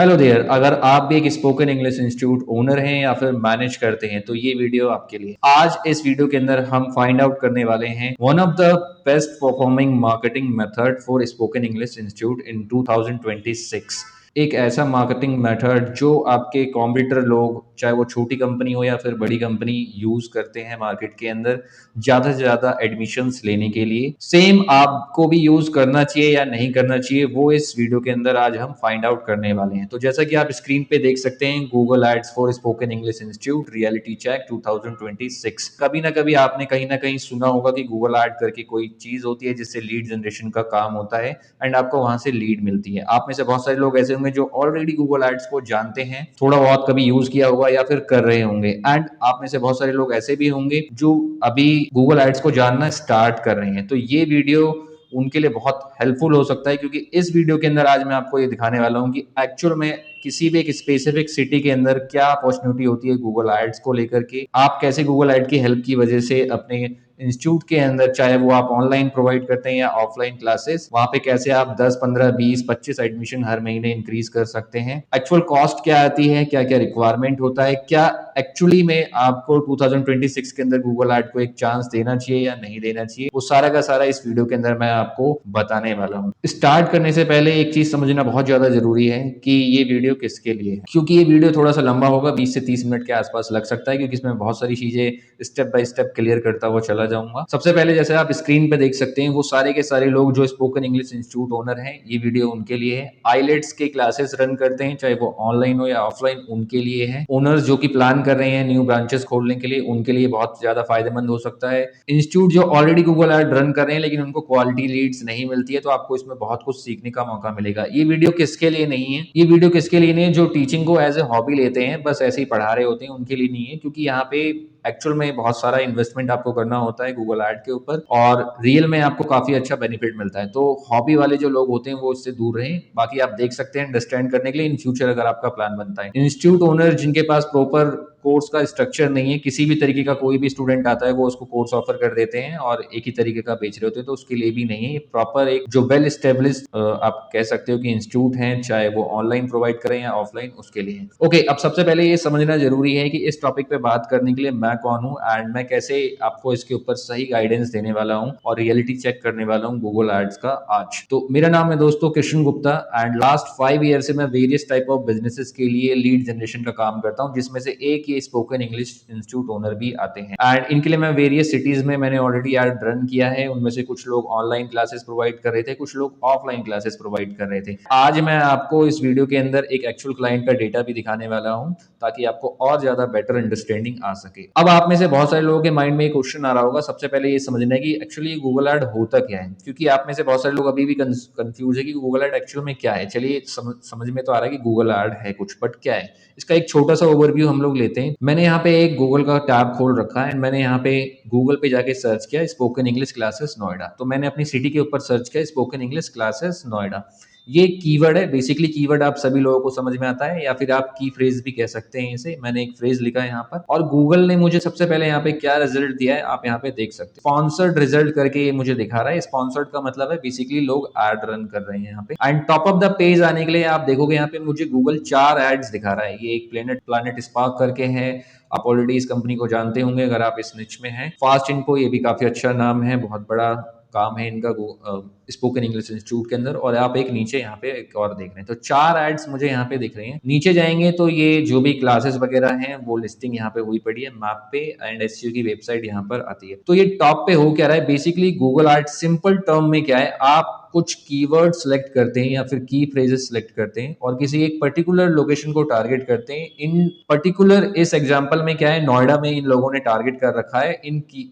Hello there. अगर आप भी एक स्पोकन इंग्लिश इंस्टीट्यूट ओनर हैं या फिर मैनेज करते हैं तो ये वीडियो आपके लिए। आज इस वीडियो के अंदर हम फाइंड आउट करने वाले हैं one of the best performing marketing method for spoken English institute इन 2026। एक ऐसा मार्केटिंग मेथड जो आपके कॉम्पिटिटर लोग, चाहे वो छोटी कंपनी हो या फिर बड़ी कंपनी, यूज करते हैं मार्केट के अंदर ज्यादा से ज्यादा एडमिशन्स लेने के लिए। सेम आपको भी यूज करना चाहिए या नहीं करना चाहिए, वो इस वीडियो के अंदर आज हम फाइंड आउट करने वाले हैं। तो जैसा कि आप स्क्रीन पे देख सकते हैं, Google ads for spoken English institute reality check 2026। कभी ना कभी आपने कहीं ना कहीं सुना होगा कि गूगल एड करके कोई चीज होती है जिससे लीड जनरेशन का काम होता है एंड आपको वहां से लीड मिलती है। आप में से बहुत सारे लोग ऐसे होंगे जो ऑलरेडी गूगल एड्स को जानते हैं, थोड़ा बहुत कभी यूज किया होगा या फिर कर रहे होंगे, एंड आप में से बहुत सारे लोग ऐसे भी होंगे जो अभी गूगल एड्स को जानना स्टार्ट कर रहे हैं। तो ये वीडियो उनके लिए बहुत हेल्पफुल हो सकता है, क्योंकि इस वीडियो के अंदर आज मैं आपको ये दिखाने वाला हूँ कि एक्चुअल में किसी भी एक स्पेसिफिक सिटी के अंदर क्या अपॉर्चुनिटी होती है गूगल एड्स को लेकर के। आप कैसे गूगल एड की हेल्प की वजह से अपने इंस्टीट्यूट के अंदर, चाहे वो आप ऑनलाइन प्रोवाइड करते हैं या ऑफलाइन क्लासेस, वहां पे कैसे आप 10 15 20 25 एडमिशन हर महीने इंक्रीज कर सकते हैं। एक्चुअल कॉस्ट क्या आती है, क्या क्या रिक्वायरमेंट होता है, क्या एक्चुअली में आपको 2026 के अंदर गूगल एड को एक चांस देना चाहिए या नहीं देना चाहिए, वो सारा का सारा इस वीडियो के अंदर मैं आपको बताने वाला हूँ। स्टार्ट करने से पहले एक चीज समझना बहुत ज्यादा जरूरी है कि ये वीडियो किसके लिए है, क्योंकि ये वीडियो थोड़ा सा लंबा होगा, 20 से 30 मिनट के आसपास लग सकता है, क्योंकि इसमें बहुत सारी चीजें स्टेप बाय स्टेप क्लियर करता हुआ चला जाऊंगा। सबसे पहले जैसे आप स्क्रीन पे देख सकते हैं, वो सारे के सारे लोग जो स्पोकन इंग्लिश इंस्टीट्यूट ओनर हैं, ये वीडियो उनके लिए है। आईलेट्स के क्लासेस रन करते हैं, चाहे वो ऑनलाइन हो या ऑफलाइन, उनके लिए है। ओनर्स जो कि प्लान कर रहे हैं न्यू ब्रांचेस खोलने के लिए, उनके लिए बहुत ज्यादा फायदेमंद हो सकता है। इंस्टीट्यूट जो ऑलरेडी गूगल एड रन कर रहे हैं लेकिन उनको क्वालिटी लीड्स नहीं मिलती है, तो आपको इसमें बहुत कुछ सीखने का मौका मिलेगा। ये वीडियो किसके लिए नहीं है, ये वीडियो किसके लिए नहीं है, जो टीचिंग को एज ए हॉबी लेते हैं, बस ऐसे ही पढ़ा रहे होते हैं, उनके लिए नहीं है। क्योंकि यहाँ पे एक्चुअल में बहुत सारा इन्वेस्टमेंट आपको करना होता है गूगल एड के ऊपर, और रियल में आपको काफी अच्छा बेनिफिट मिलता है। तो हॉबी वाले जो लोग होते हैं वो इससे दूर रहें। बाकी आप देख सकते हैं अंडरस्टैंड करने के लिए इन फ्यूचर अगर आपका प्लान बनता है। इंस्टीट्यूट ओनर जिनके पास प्रॉपर कोर्स का स्ट्रक्चर नहीं है, किसी भी तरीके का कोई भी स्टूडेंट आता है वो उसको कोर्स ऑफर कर देते हैं और एक ही तरीके का बेच रहे होते हैं, तो उसके लिए भी नहीं है। ये प्रॉपर एक जो वेल स्टेब्लिश आप कह सकते हो कि इंस्टीट्यूट है, चाहे वो ऑनलाइन प्रोवाइड करें या ऑफलाइन, उसके लिए। ओके, अब सबसे पहले ये समझना जरूरी है कि इस टॉपिक पे बात करने के लिए मैं कौन हूँ एंड मैं कैसे आपको इसके ऊपर सही गाइडेंस देने वाला हूँ और रियलिटी चेक करने वाला हूँ गूगल एड्स का आज। तो मेरा नाम है दोस्तों Krishna Gupta and last 5 year से मैं वेरियस टाइप ऑफ बिजनेसेस के लिए लीड जनरेशन का काम करता हूँ, जिसमें से एक ये स्पोकन इंग्लिश इंस्टीट्यूट ओनर भी आते हैं। एंड इनके लिए मैं वेरियस सिटीज में मैंने ऑलरेडी एड रन किया है। उनमें से कुछ लोग ऑनलाइन क्लासेस प्रोवाइड कर रहे थे, कुछ लोग ऑफलाइन क्लासेस प्रोवाइड कर रहे थे। आज मैं आपको इस वीडियो के अंदर एक एक्चुअल क्लाइंट का डेटा भी दिखाने वाला हूँ, ताकि आपको और ज्यादा बेटर अंडरस्टैंडिंग आ सके। अब आप में से बहुत सारे लोगों के माइंड में एक क्वेश्चन आ रहा होगा, सबसे पहले ये समझना है कि एक्चुअली गूगल एड होता क्या है, क्योंकि आप में से बहुत सारे लोग अभी भी कंफ्यूज है कि गूगल एड एक्चुअल में क्या है। चलिए समझ में तो आ रहा है कि गूगल एड है कुछ, बट क्या है इसका एक छोटा सा ओवरव्यू हम लोग लेते हैं। मैंने यहाँ पे एक गूगल का टैब खोल रखा है एंड मैंने यहाँ पे गूगल पे जाके सर्च किया स्पोकन इंग्लिश क्लासेस नोएडा। तो मैंने अपनी सिटी के ऊपर सर्च किया स्पोकन इंग्लिश क्लासेस नोएडा। ये कीवर्ड है, बेसिकली कीवर्ड आप सभी लोगों को समझ में आता है, या फिर आप की फ्रेज भी कह सकते हैं इसे। मैंने एक फ्रेज लिखा है यहाँ पर और गूगल ने मुझे सबसे पहले यहाँ पे क्या रिजल्ट दिया है आप यहाँ पे देख सकते हैं। स्पॉन्सर्ड रिजल्ट करके ये मुझे दिखा रहा है। स्पॉन्सर्ड का मतलब है बेसिकली लोग एड रन कर रहे हैं यहाँ पे। And top of the page आने के लिए आप देखोगे यहाँ पे मुझे गूगल 4 एड्स दिखा रहा है। ये एक प्लैनेट स्पार्क करके है, आप ऑलरेडी इस कंपनी को जानते होंगे अगर आप इस निच में हैं। फास्ट इनको, ये भी काफी अच्छा नाम है, बहुत बड़ा काम है इनका स्पोकन इंग्लिश इंस्टीट्यूट के अंदर। और आप एक नीचे यहाँ पे एक और देख रहे हैं, तो 4 एड्स मुझे यहाँ पे दिख रहे हैं। नीचे जाएंगे तो ये जो भी क्लासेस वगैरह हैं वो लिस्टिंग यहाँ पे हुई पड़ी है मैप पे, एंड एससीओ की वेबसाइट यहाँ पर आती है। तो ये टॉप पे हो क्या रहा है, basically Google ads simple term में क्या है, आप कुछ कीवर्ड सेलेक्ट करते हैं या फिर की फ्रेजेस सेलेक्ट करते हैं और किसी एक पर्टिकुलर लोकेशन को टारगेट करते हैं। इन पर्टिकुलर इस एग्जांपल में क्या है, नोएडा में इन लोगों ने टारगेट कर रखा है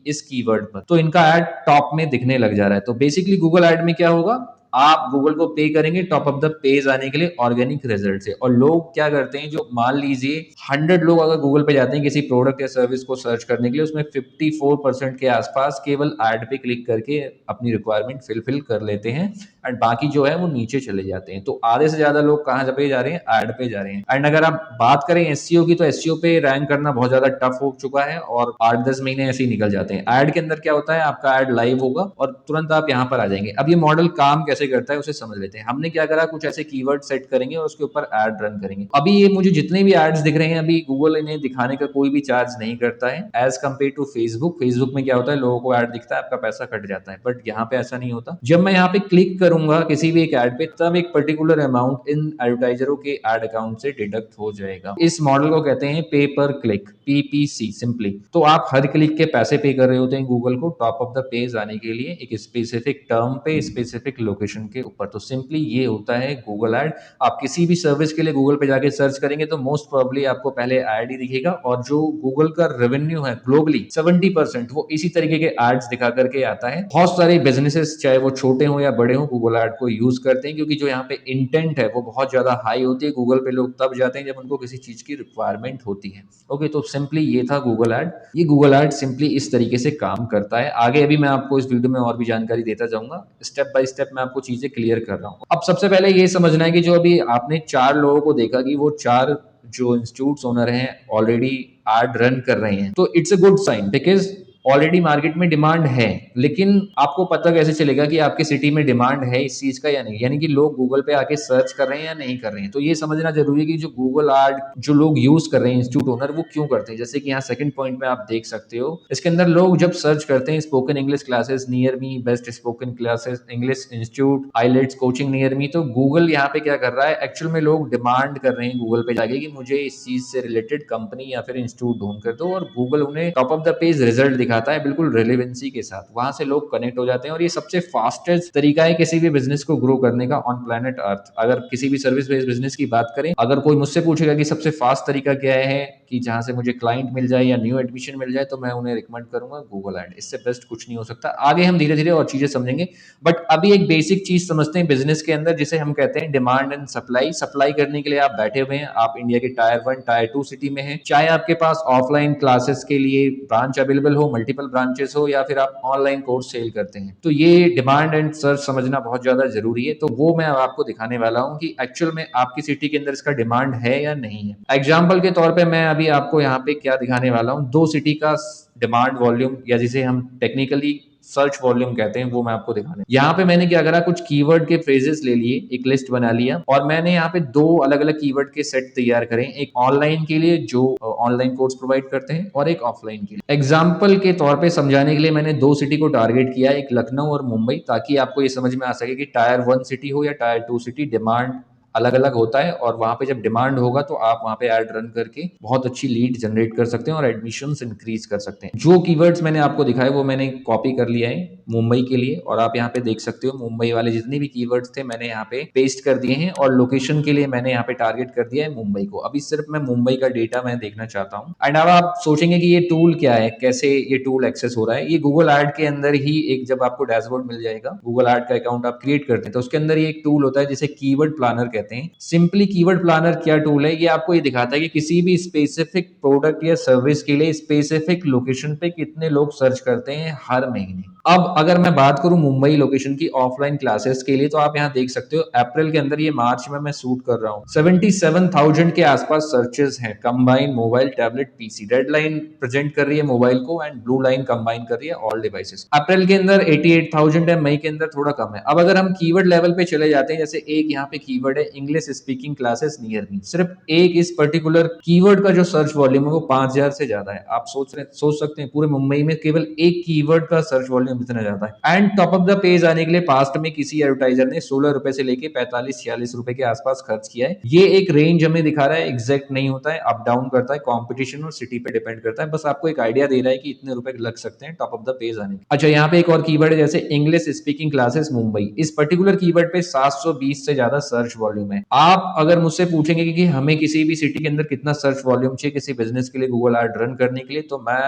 इस कीवर्ड पर, तो इनका ऐड टॉप में दिखने लग जा रहा है। तो बेसिकली गूगल ऐड में क्या होगा, आप गूगल को पे करेंगे टॉप ऑफ द पेज आने के लिए ऑर्गेनिक रिजल्ट से। और लोग क्या करते हैं, जो मान लीजिए 100 लोग अगर गूगल पे जाते हैं किसी प्रोडक्ट या सर्विस को सर्च करने के लिए, उसमें 54% के आसपास केवल ऐड पे क्लिक करके अपनी रिक्वायरमेंट फिल कर लेते हैं एंड बाकी जो है वो नीचे चले जाते हैं। तो आधे से ज्यादा लोग कहाँ पे जा रहे हैं, एड पे जा रहे हैं। एंड अगर आप बात करें एसईओ की, तो एसईओ पे रैंक करना बहुत ज्यादा टफ हो चुका है और 8-10 महीने ऐसे ही निकल जाते हैं। एड के अंदर क्या होता है, आपका एड लाइव होगा और तुरंत आप यहाँ पर आ जाएंगे। अब ये मॉडल काम कैसे करता है उसे समझ लेते हैं। हमने क्या करा, कुछ ऐसे कीवर्ड सेट करेंगे और उसके ऊपर एड रन करेंगे। अभी ये मुझे जितने भी एड्स दिख रहे हैं, अभी गूगल इन्हें दिखाने का कोई भी चार्ज नहीं करता है as compared to Facebook. Facebook में क्या होता है, लोगों को एड दिखता है, आपका पैसा कट जाता है, बट यहाँ पे ऐसा नहीं होता। जब मैं यहाँ पे क्लिक करूंगा किसी भी एक एड पे, तब एक पर्टिकुलर अमाउंट इन एडवर्टाइजरों के एड अकाउंट से डिडक्ट हो जाएगा। इस मॉडल को कहते हैं पे पर क्लिक, पीपीसी सिंपली। तो आप हर क्लिक के पैसे पे कर रहे होते हैं गूगल को टॉप ऑफ द पेज आने के लिए, एक स्पेसिफिक टर्म पे, स्पेसिफिक लोकेशन के ऊपर। तो सिंपली ये होता है गूगल एड। आप किसी भी सर्विस के लिए गूगल पे जाके सर्च करेंगे तो मोस्ट प्रोबेबली आपको पहले एड ही दिखेगा, और जो गूगल का रेवेन्यू है ग्लोबली 70% वो इसी तरीके के एड्स दिखा करके आता है। बहुत सारे बिजनेसेस चाहे वो छोटे हो या बड़े हो गूगल एड को यूज करते हैं, क्योंकि जो यहाँ पे इंटेंट है वो बहुत ज्यादा हाई होती है। गूगल पे लोग तब जाते हैं जब उनको किसी चीज की रिक्वायरमेंट होती है। ओके, तो सिंपली ये था गूगल एड। ये गूगल एड सिंपली इस तरीके से काम करता है। आगे अभी मैं आपको इस वीडियो में और भी जानकारी देता जाऊंगा, स्टेप बाय स्टेप मैं आपको चीजें क्लियर कर रहा हूँ। अब सबसे पहले ये समझना है कि जो अभी आपने 4 लोगों को देखा कि वो 4 जो इंस्टीट्यूट ओनर हैं ऑलरेडी एड रन कर रहे हैं, तो it's a good sign, because already market में डिमांड है। लेकिन आपको पता कैसे चलेगा कि आपकी सिटी में डिमांड है इस चीज का या नहीं, यानी कि लोग गूगल पे आके सर्च कर रहे हैं या नहीं कर रहे हैं। तो ये समझना जरूरी है कि जो गूगल एड जो लोग यूज कर रहे हैं इंस्टीट्यूट ओनर, वो क्यों करते हैं। जैसे कि यहाँ सेकंड पॉइंट में आप देख सकते हो, इसके अंदर लोग जब सर्च करते हैं spoken English classes near me, best spoken classes English institute, IELTS coaching near me, तो गूगल यहाँ पे क्या कर रहा है, एक्चुअल में लोग डिमांड कर रहे हैं गूगल पे जाके कि मुझे इस चीज से रिलेटेड कंपनी या फिर इंस्टीट्यूट ढूंढ कर दो, और गूगल उन्हें top of the page result दिखाता है बिल्कुल रेलेवेंसी के साथ। वहां से लोग कनेक्ट हो जाते हैं, और ये सबसे फास्टेस्ट तरीका है किसी भी बिजनेस को ग्रो करने का ऑन प्लेनेट अर्थ। अगर किसी भी सर्विस बेस्ड बिजनेस की बात करें, अगर कोई मुझसे पूछेगा कि सबसे फास्ट तरीका क्या है कि जहां से मुझे क्लाइंट मिल जाए या न्यू एडमिशन मिल जाए, तो मैं उन्हें रिकमेंड करूंगा गूगल एड। इससे बेस्ट कुछ नहीं हो सकता। आगे हम धीरे धीरे और चीजें समझेंगे, बट अभी एक बेसिक चीज समझते हैं बिजनेस के अंदर, जिसे हम कहते हैं डिमांड एंड सप्लाई। सप्लाई करने के लिए आप बैठे हुए हैं, आप इंडिया के टायर 1 टायर 2 सिटी में हैं, चाहे आपके पास ऑफलाइन क्लासेस के लिए ब्रांच अवेलेबल हो, मल्टीपल ब्रांचेस हो, या फिर आप ऑनलाइन कोर्स सेल करते हैं, तो ये डिमांड एंड सर्च समझना बहुत ज्यादा जरूरी है। तो वो मैं आपको दिखाने वाला हूं कि एक्चुअल में आपकी सिटी के अंदर इसका डिमांड है या नहीं है। एग्जाम्पल के तौर पे मैं अभी आपको यहाँ पे क्या दिखाने वाला हूँ, 2 सिटी का डिमांड वॉल्यूम, या जिसे हम टेक्निकली सर्च वॉल्यूम कहते हैं, वो मैं आपको दिखाने। यहाँ पे मैंने क्या करा, कुछ कीवर्ड के फ्रेजेस ले लिए, एक लिस्ट बना लिया, और मैंने यहाँ पे 2 अलग अलग कीवर्ड के सेट तैयार करें, एक ऑनलाइन के लिए जो ऑनलाइन कोर्स प्रोवाइड करते हैं, और एक ऑफलाइन के लिए। एग्जाम्पल के तौर पे समझाने के लिए मैंने 2 सिटी को टारगेट किया, एक लखनऊ और मुंबई, ताकि आपको ये समझ में आ सके कि टायर 1 सिटी हो या टायर 2 सिटी, डिमांड अलग अलग होता है, और वहां पे जब डिमांड होगा तो आप वहां पे ऐड रन करके बहुत अच्छी लीड जनरेट कर सकते हैं और एडमिशंस इंक्रीज कर सकते हैं। जो कीवर्ड्स मैंने आपको दिखाए वो मैंने कॉपी कर लिया है मुंबई के लिए, और आप यहाँ पे देख सकते हो मुंबई वाले जितने भी कीवर्ड्स थे मैंने यहाँ पे पेस्ट कर दिए हैं, और लोकेशन के लिए मैंने यहाँ पे टारगेट कर दिया है मुंबई को। अभी सिर्फ मैं मुंबई का डेटा मैं देखना चाहता हूँ। एंड अब आप सोचेंगे कि ये टूल क्या है, कैसे ये टूल एक्सेस हो रहा है। ये गूगल एड के अंदर ही एक, जब आपको डैशबोर्ड मिल जाएगा, गूगल एड का अकाउंट आप क्रिएट करते हैं तो उसके अंदर ये एक टूल होता है जिसे कीवर्ड प्लानर कहते हैं। सिंपली कीवर्ड प्लानर क्या टूल है, ये आपको ये दिखाता है कि किसी भी स्पेसिफिक प्रोडक्ट या सर्विस के लिए स्पेसिफिक लोकेशन पे कितने लोग सर्च करते हैं हर महीने। अब अगर मैं बात करूं मुंबई लोकेशन की ऑफलाइन क्लासेस के लिए, तो आप यहां देख सकते हो अप्रैल के अंदर, ये मार्च में मैं शूट कर रहा हूं, 77,000 के आसपास सर्चेस हैं, combine mobile tablet PC. Red line present कर रही है मोबाइल को, एंड ब्लू लाइन कंबाइन कर रही है ऑल डिवाइसेस। अप्रैल के अंदर 88,000 है, मई के अंदर थोड़ा कम है। अब अगर हम कीवर्ड लेवल पे चले जाते हैं, जैसे एक यहाँ पे कीवर्ड है इंग्लिश स्पीकिंग क्लासेस नियर मी, सिर्फ एक इस पर्टिकुलर कीवर्ड का जो सर्च वॉल्यूम है वो 5,000 से ज्यादा है। आप सोच सकते हैं पूरे मुंबई में केवल एक कीवर्ड का सर्च वॉल्यूम इतना ज्यादा है। And top of the page आने के लिए पास्ट में किसी एडवर्टाइजर ने 16 रुपए से लेके 45-46 रुपए के आसपास खर्च किया है। ये एक रेंज हमें दिखा रहा है, एग्जैक्ट नहीं होता है, अप डाउन करता है, कॉम्पिटिशन और सिटी पे डिपेंड करता है। बस आपको एक आइडिया दे रहा है कि इतने रुपए लग सकते हैं टॉप ऑफ द पेज आने। अच्छा, यहाँ पे एक और कीवर्ड है जैसे इंग्लिश स्पीकिंग क्लासेस मुंबई, इस पर्टिकुलर कीवर्ड पे 720 से ज्यादा सर्च वॉल्यूम है। आप अगर मुझसे पूछेंगे कि हमें किसी भी सिटी के अंदर कितना सर्च वॉल्यूम चाहिए किसी बिजनेस के लिए गूगल एड रन करने के लिए, तो मैं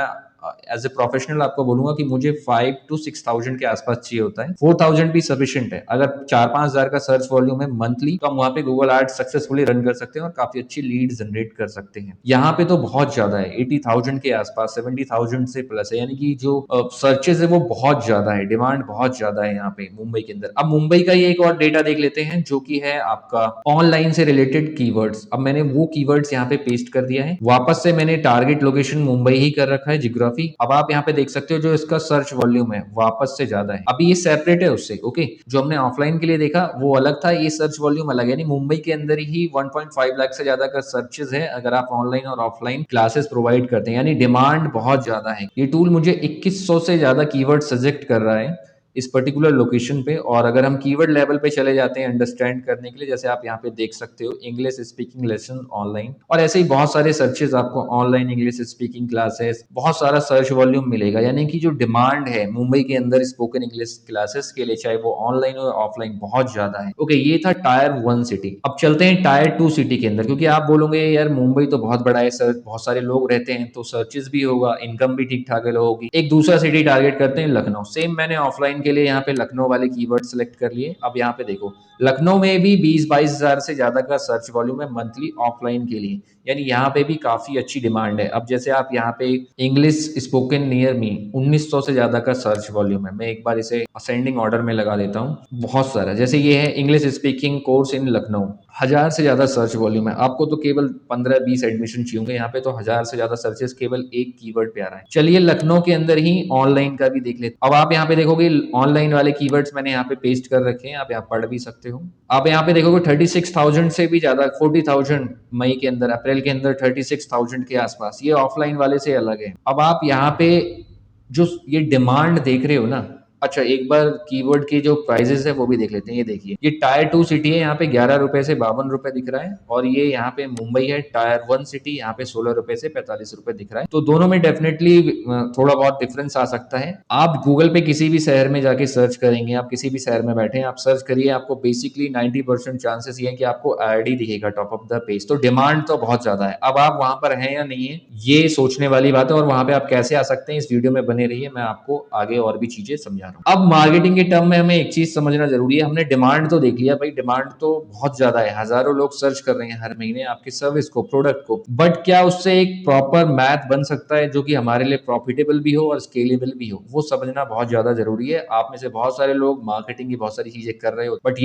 एज ए प्रोफेशनल आपको बोलूंगा कि मुझे 5 to 6,000 के आसपास चाहिए होता है। 4,000 भी सफिशियंट है। अगर 4-5 हज़ार का सर्च वॉल्यूम है मंथली, तो हम वहां पे गूगल एड सक्सेसफुली रन कर सकते हैं और काफी अच्छी लीड जनरेट कर सकते हैं। यहाँ पे तो बहुत ज्यादा है, 80,000 के आसपास, 70,000 से प्लस है, यानी कि जो सर्चेज है वो बहुत ज्यादा है, डिमांड बहुत ज्यादा है यहाँ पे मुंबई के अंदर। अब मुंबई का ये एक और डेटा देख लेते हैं जो कि है आपका ऑनलाइन से रिलेटेड कीवर्ड्स। अब मैंने वो कीवर्ड्स यहाँ पे पेस्ट कर दिया है, वापस से मैंने टारगेट लोकेशन मुंबई ही कर रखा है, जियोग्राफी। अब आप यहाँ पे देख सकते हो जो इसका सर्च वॉल्यूम है वापस से ज्यादा है। अभी ये सेपरेट है उससे, ओके, जो हमने ऑफलाइन के लिए देखा वो अलग था, ये सर्च वॉल्यूम अलग है। यानी मुंबई के अंदर ही 1.5 लाख से ज्यादा का सर्चेज है अगर आप ऑनलाइन और ऑफलाइन क्लासेस प्रोवाइड करते हैं, यानी डिमांड बहुत ज्यादा है। ये टूल मुझे 2100 से ज्यादा कीवर्ड सजेक्ट कर रहा है इस पर्टिकुलर लोकेशन पे। और अगर हम कीवर्ड लेवल पे चले जाते हैं अंडरस्टैंड करने के लिए, जैसे आप यहाँ पे देख सकते हो इंग्लिश स्पीकिंग लेसन ऑनलाइन, और ऐसे ही बहुत सारे सर्चेज आपको ऑनलाइन इंग्लिश स्पीकिंग क्लासेस, बहुत सारा सर्च वॉल्यूम मिलेगा। यानी कि जो डिमांड है मुंबई के अंदर स्पोकन इंग्लिश क्लासेस के लिए, चाहे वो ऑनलाइन हो ऑफलाइन, बहुत ज्यादा है। ओके, ये था टायर 1 सिटी। अब चलते हैं टायर 2 सिटी के अंदर, क्योंकि आप बोलोगे यार मुंबई तो बहुत बड़ा है सर, बहुत सारे लोग रहते हैं तो सर्चेस भी होगा, इनकम भी ठीक ठाक होगी। एक दूसरा सिटी टारगेट करते हैं, लखनऊ। सेम मैंने ऑफलाइन के लिए यहाँ पे लखनऊ वाले कीवर्ड सेलेक्ट कर लिए। अब यहाँ पे देखो लखनऊ में भी 20-22 हजार से ज्यादा का सर्च वॉल्यूम है मंथली ऑफलाइन के लिए, यानी यहाँ पे भी काफी अच्छी डिमांड है। अब जैसे आप यहाँ पे इंग्लिश स्पोकन नियर मी 1900 से ज्यादा का सर्च वॉल्यूम है। मैं एक बार इसे असेंडिंग ऑर्डर में लगा देता हूँ, बहुत सारा। जैसे ये है English speaking course in Lucknow, 1000 से ज्यादा सर्च वॉल्यूम है। आपको तो केवल 15-20 एडमिशन चाहिए होंगे, यहाँ पे तो 1000 से ज्यादा सर्चेस केवल एक कीवर्ड पे आ रहा है। चलिए लखनऊ के अंदर ही ऑनलाइन का भी देख लेते। अब आप यहाँ पे देखोगे ऑनलाइन वाले कीवर्ड्स मैंने यहाँ पे पेस्ट कर रखे हैं, आप यहाँ पढ़ भी सकते हो। आप यहाँ पे देखोगे 36,000 से भी ज्यादा, 40,000 मई के अंदर, अप्रैल के अंदर 36,000 के आसपास, ये ऑफलाइन वाले से अलग है। अब आप यहाँ पे जो ये डिमांड देख रहे हो ना, अच्छा एक बार कीवर्ड के जो प्राइजेस है वो भी देख लेते हैं। ये देखिए, ये टायर 2 सिटी है, यहाँ पे 11 रुपए से 52 रुपए दिख रहा है, और ये यहाँ पे मुंबई है टायर 1 सिटी, यहाँ पे 16 रुपए से 45 रुपए दिख रहा है। तो दोनों में डेफिनेटली थोड़ा बहुत डिफरेंस आ सकता है। आप गूगल पे किसी भी शहर में जाके सर्च करेंगे, आप किसी भी शहर में बैठे हैं आप सर्च करिए, आपको बेसिकली 90% चांसेस ये है कि आपको ऐड ही दिखेगा टॉप ऑफ द पेज। तो डिमांड तो बहुत ज्यादा है। अब आप वहां पर हैं या नहीं है, ये सोचने वाली बात है, और वहां पे आप कैसे आ सकते हैं इस वीडियो में बने रहिए, मैं आपको आगे और भी चीजें समझा रहा हूँ। अब मार्केटिंग के टर्म में हमें एक चीज समझना जरूरी है। हमने डिमांड तो देख लिया भाई, डिमांड तो बहुत ज्यादा है, हजारों लोग सर्च कर रहे हैं हर महीने आपकी सर्विस को, प्रोडक्ट को, बट क्या उससे एक प्रॉपर मैथ बन सकता है जो कि हमारे लिए प्रॉफिटेबल भी हो और स्केलेबल भी हो, वो समझना बहुत ज्यादा जरूरी है। आप में से बहुत सारे लोग मार्केटिंग की बहुत सारी चीजें कर रहे हो, बट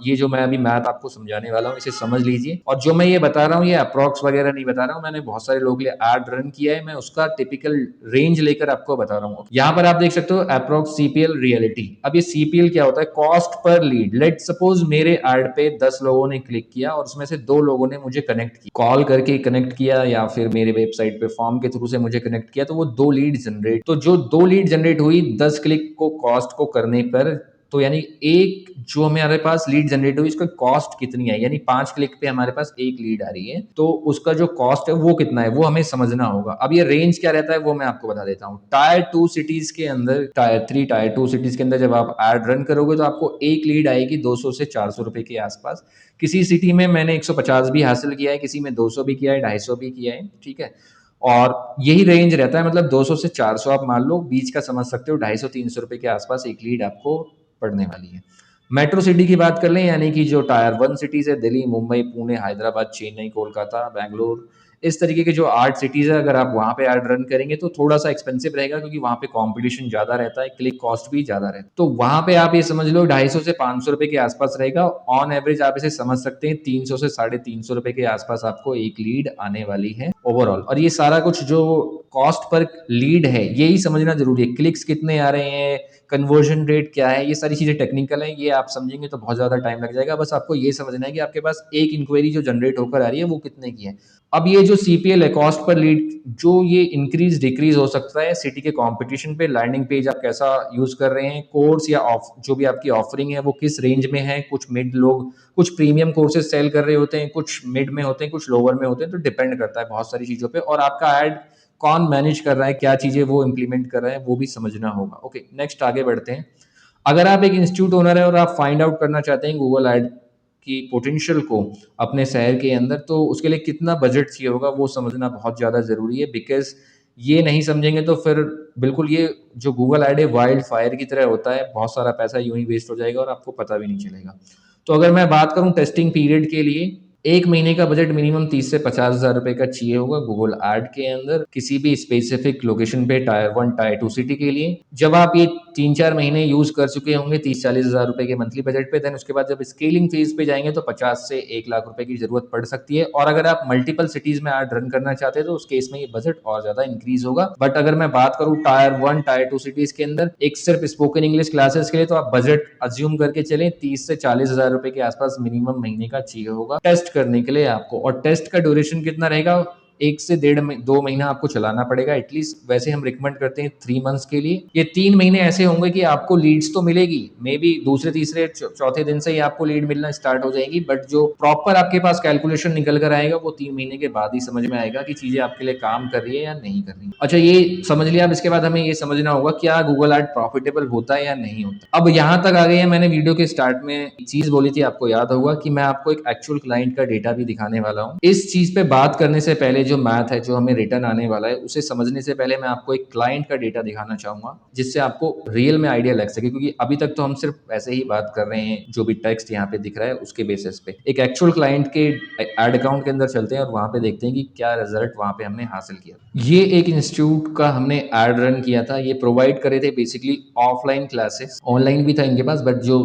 ये जो मैं अभी मैथ आपको समझाने वाला हूँ इसे समझ लीजिए। और जो मैं ये बता रहा हूँ ये अप्रॉक्स वगैरह नहीं बता रहा हूँ, मैंने बहुत सारे लोगों के लिए एड रन किया है, मैं उसका टिपिकल रेंज लेकर आपको बता रहा हूँ। यहाँ पर आप देख सकते हो अप्रॉक्स सीपीएल रियलिटी। अब ये सीपीएल क्या होता है, cost per lead. Let suppose मेरे एड पे 10 लोगों ने क्लिक किया और उसमें से 2 लोगों ने मुझे कनेक्ट किया, कॉल करके कनेक्ट किया या फिर मेरे वेबसाइट पे फॉर्म के थ्रू से मुझे कनेक्ट किया, तो वो 2 लीड जनरेट, तो जो 2 लीड जनरेट हुई 10 क्लिक को कॉस्ट को करने पर, तो यानी एक जो हमारे पास लीड जनरेट हुई इसका कॉस्ट कितनी है, यानी 5 क्लिक पे हमारे पास एक लीड आ रही है, तो उसका जो कॉस्ट है वो कितना है वो हमें समझना होगा। अब ये रेंज क्या रहता है वो मैं आपको बता देता हूँ। टायर 2 सिटीज के अंदर, टायर 3 टायर 2 सिटीज के अंदर जब आप एड रन करोगे तो आपको एक लीड आएगी 200 से 400 रुपए के आसपास। किसी सिटी में मैंने 150 भी हासिल किया है, किसी में 200 भी किया है, 250 भी किया है, ठीक है। और यही रेंज रहता है, मतलब 200 से 400 आप मान लो, बीच का समझ सकते हो, 250-300 रुपए के आसपास एक लीड आपको पड़ने वाली है। मेट्रो सिटी की बात कर लें, यानी कि जो टायर 1 सिटीज है, दिल्ली, मुंबई, पुणे, हैदराबाद, चेन्नई, कोलकाता, बैंगलोर, इस तरीके के जो 8 सिटीज है, अगर आप वहां पे ऐड रन करेंगे तो थोड़ा सा एक्सपेंसिव रहेगा, क्योंकि वहां पे कंपटीशन ज्यादा रहता है, क्लिक कॉस्ट भी ज्यादा रहता है। तो वहां पे आप ये समझ लो 250 से 500 रुपए के आसपास रहेगा। ऑन एवरेज आप इसे समझ सकते हैं 300 से 350 रुपए के आसपास आपको एक लीड आने वाली है ओवरऑल। और ये सारा कुछ जो कॉस्ट पर लीड है यही समझना जरूरी है, क्लिक्स कितने आ रहे हैं, कन्वर्जन रेट क्या है, ये सारी चीजें टेक्निकल है, ये आप समझेंगे तो बहुत ज्यादा टाइम लग जाएगा। बस आपको ये समझना है कि आपके पास एक इंक्वायरी जो जनरेट होकर आ रही है वो कितने की है। अब ये जो सीपीएल है, कॉस्ट पर लीड, जो ये इंक्रीज डिक्रीज हो सकता है सिटी के कंपटीशन पे, लैंडिंग पेज आप कैसा यूज कर रहे हैं, कोर्स या जो भी आपकी ऑफरिंग है वो किस रेंज में है। कुछ मिड लोग कुछ प्रीमियम कोर्सेज सेल कर रहे होते हैं, कुछ मिड में होते हैं, कुछ लोअर में होते हैं, तो डिपेंड करता है बहुत सारी चीजों पे। और आपका एड कौन मैनेज कर रहा है, क्या चीजें वो इंप्लीमेंट कर रहा है, वो भी समझना होगा। ओके, नेक्स्ट आगे बढ़ते हैं। अगर आप एक इंस्टीट्यूट ओनर है और आप फाइंड आउट करना चाहते हैं गूगल एड की पोटेंशियल को अपने शहर के अंदर, तो उसके लिए कितना बजट चाहिए होगा वो समझना बहुत ज़्यादा ज़रूरी है। बिकॉज ये नहीं समझेंगे तो फिर बिल्कुल ये जो गूगल ऐड है वाइल्ड फायर की तरह होता है, बहुत सारा पैसा यूं ही वेस्ट हो जाएगा और आपको पता भी नहीं चलेगा। तो अगर मैं बात करूं टेस्टिंग पीरियड के लिए, एक महीने का बजट मिनिमम 30 से 50 हज़ार रुपए का चाहिए होगा गूगल ऐड के अंदर, किसी भी स्पेसिफिक लोकेशन पे, टायर 1 टायर 2 सिटी के लिए। जब आप ये 3-4 महीने यूज कर चुके होंगे 30-40 हज़ार रुपए के मंथली बजट पे, देन उसके बाद जब स्केलिंग फेज पे जाएंगे तो 50 से 1 लाख रुपए की जरूरत पड़ सकती है। और अगर आप मल्टीपल सिटीज में ऐड रन करना चाहते हैं तो उस केस में ये बजट और ज्यादा इंक्रीज होगा। बट अगर मैं बात करूं टायर 1 टायर 2 सिटीज के अंदर एक सिर्फ स्पोकन इंग्लिश क्लासेस के लिए, तो आप बजट अज्यूम करके चलें 30 से 40 हज़ार रुपए के आसपास मिनिमम महीने का चाहिए होगा टेस्ट करने के लिए आपको। और टेस्ट का ड्यूरेशन कितना रहेगा, 1 से 1.5 2 महीना आपको चलाना पड़ेगा एटलीस्ट। वैसे हम रिकमेंड करते हैं 3 मंथ्स के लिए। ये 3 महीने ऐसे होंगे कि आपको लीड्स तो मिलेगी, मे बी दूसरे तीसरे चौथे दिन से ही आपको लीड मिलना स्टार्ट हो जाएगी, बट जो प्रॉपर आपके पास कैलकुलेशन निकल कर आएगा वो 3 महीने के बाद ही समझ में आएगा कि चीजें आपके लिए काम कर रही है या नहीं कर रही। अच्छा, ये समझ लिया। अब इसके बाद हमें ये समझना होगा क्या गूगल एड प्रॉफिटेबल होता है या नहीं होता। अब यहाँ तक आ गए हैं। मैंने वीडियो के स्टार्ट में एक चीज बोली थी, आपको याद होगा कि मैं आपको एक एक्चुअल क्लाइंट का डेटा भी दिखाने वाला हूँ। इस चीज पे बात करने से पहले जो मैथ है, जो हमें रिटर्न आने वाला है, उसे समझने से पहले मैं आपको एक क्लाइंट का डेटा दिखाना चाहूंगा जिससे आपको रियल में आइडिया लग सके। क्योंकि अभी तक तो हम सिर्फ ऐसे ही बात कर रहे हैं, जो भी टेक्स्ट यहाँ पे दिख रहा है उसके बेसिस पे। एक एक्चुअल क्लाइंट के एड अकाउंट के अंदर चलते हैं और वहां पे देखते हैं कि क्या रिजल्ट वहां पे हमने हासिल किया। ये एक इंस्टीट्यूट का हमने एड रन किया था। ये प्रोवाइड करे थे बेसिकली ऑफलाइन क्लासेस, ऑनलाइन भी था इनके पास, बट जो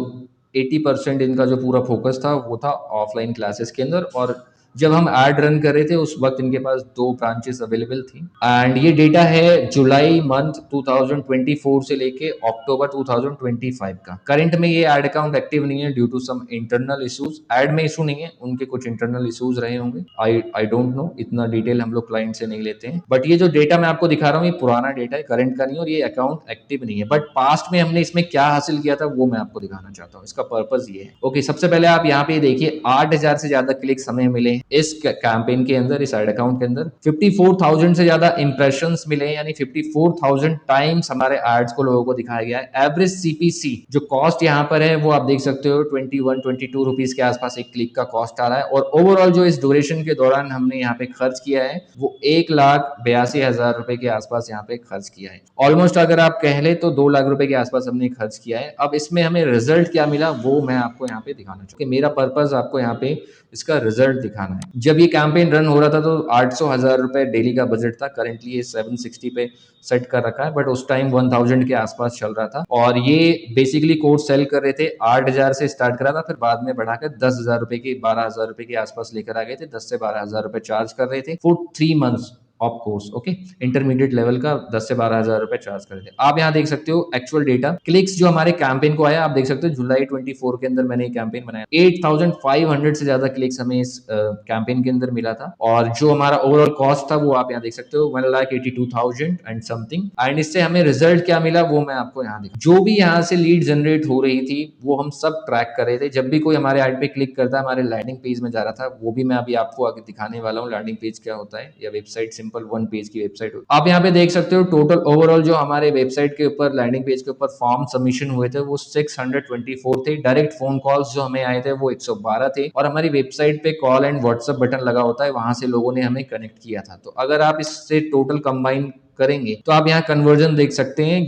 80% इनका जो पूरा फोकस था वो था ऑफलाइन क्लासेस के अंदर। और जब हम एड रन कर रहे थे उस वक्त इनके पास 2 ब्रांचेस अवेलेबल थी। एंड ये डेटा है जुलाई मंथ 2024 से लेके अक्टूबर 2025 का। करंट में ये एड अकाउंट एक्टिव नहीं है due to some internal issues. Ad में इशू नहीं है, उनके कुछ इंटरनल इश्यूज रहे होंगे। आई डोंट नो, इतना डिटेल हम लोग क्लाइंट से नहीं लेते हैं। बट ये जो डेटा मैं आपको दिखा रहा हूँ ये पुराना डेटा है, करंट का नहीं, और ये अकाउंट एक्टिव नहीं है। बट पास्ट में हमने इसमें क्या हासिल किया था वो मैं आपको दिखाना चाहता हूँ। इसका पर्पज ये है। ओके, सबसे पहले आप यहाँ पे देखिए 8,000 से ज्यादा क्लिक्स हमें मिले इस कैंपेन के अंदर, इस एड अकाउंट के अंदर। 54,000 से ज्यादा इंप्रेशन मिले, यानी 54,000 टाइम्स हमारे एड्स को लोगों को दिखाया गया है। एवरेज सीपीसी जो कॉस्ट यहाँ पर है वो आप देख सकते हो 21-22 रुपीज के आसपास एक क्लिक का कॉस्ट आ रहा है। और ओवरऑल जो इस ड्यूरेशन के दौरान हमने यहाँ पे खर्च किया है वो 1,82,000 रुपए के आसपास यहाँ पे खर्च किया है। ऑलमोस्ट अगर आप कह ले तो 2 लाख रुपए के आसपास हमने खर्च किया है। अब इसमें हमें रिजल्ट क्या मिला वो मैं आपको यहाँ पे दिखाना चाहूँ। मेरा पर्पज आपको यहाँ पे इसका रिजल्ट दिखाना है। जब ये कैंपेन रन हो रहा था तो 800,000 रुपए डेली का बजट था। करंटली ये 760 पे सेट कर रखा है, बट उस टाइम 1000 के आसपास चल रहा था। और ये बेसिकली कोर्स सेल कर रहे थे 8,000 से स्टार्ट करा था, फिर बाद में बढ़ाकर 10,000 रुपए के 12,000 रुपए के आसपास लेकर आ गए थे। 10 से 12,000 रुपए चार्ज कर रहे थे for 3 months of course. Okay, intermediate level का 10 से 12,000 रुपए चार्ज कर रहे थे। आप यहाँ देख सकते हो एक्चुअल डेटा क्लिक्स जो हमारे कैंपेन को आया। आप देख सकते हो जुलाई 24 के अंदर मैंने कैंपेन बनाया, 8,500 से ज्यादा क्लिक्स हमें इस कैंपेन के अंदर मिला था। और जो हमारा ओवरऑल कॉस्ट था वो आप यहाँ देख सकते हो 1,82,000 एंड समथिंग। एंड इससे हमें रिजल्ट क्या मिला वो मैं आपको यहाँ दिखा। जो भी यहाँ से लीड जनरेट हो रही थी वो हम सब ट्रैक कर रहे थे। जब भी कोई हमारे ऐड पे क्लिक करता हमारे लैंडिंग पेज में जा रहा था, वो भी मैं अभी आपको आगे दिखाने वाला हूँ लैंडिंग पेज क्या होता है, या वेबसाइट सिंपल 1 पेज की वेबसाइट होती है। आप यहाँ पे देख सकते हो टोटल ओवरऑल जो हमारे वेबसाइट के ऊपर लैंडिंग पेज के ऊपर फॉर्म सबमिशन हुए थे वो 624 थे। डायरेक्ट फोन कॉल्स जो हमें आए थे वो 112 थे। और हमारी वेबसाइट पे कॉल एंड व्हाट्सएप बटन लगा होता है, वहां से लोगों ने हमें कनेक्ट किया था। तो अगर आप इससे टोटल कंबाइन करेंगे तो आप यहाँ कन्वर्जन देख सकते हैं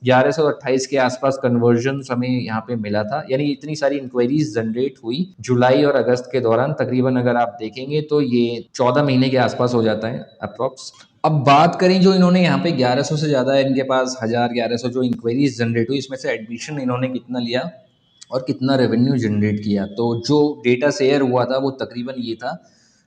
1128 के आसपास कन्वर्जन हमें यहाँ पे मिला था। यानी इतनी सारी इंक्वायरीज जनरेट हुई जुलाई और अगस्त के दौरान। तकरीबन अगर आप देखेंगे तो ये 14 महीने के आसपास हो जाता है अप्रोक्स। अब बात करें जो इन्होंने यहाँ पे 1100 से ज्यादा इनके पास 1,000-1,100 जो इंक्वायरीज जनरेट हुई, इसमें से एडमिशन इन्होंने कितना लिया और कितना रेवेन्यू जनरेट किया। तो जो डेटा शेयर हुआ था वो तकरीबन ये था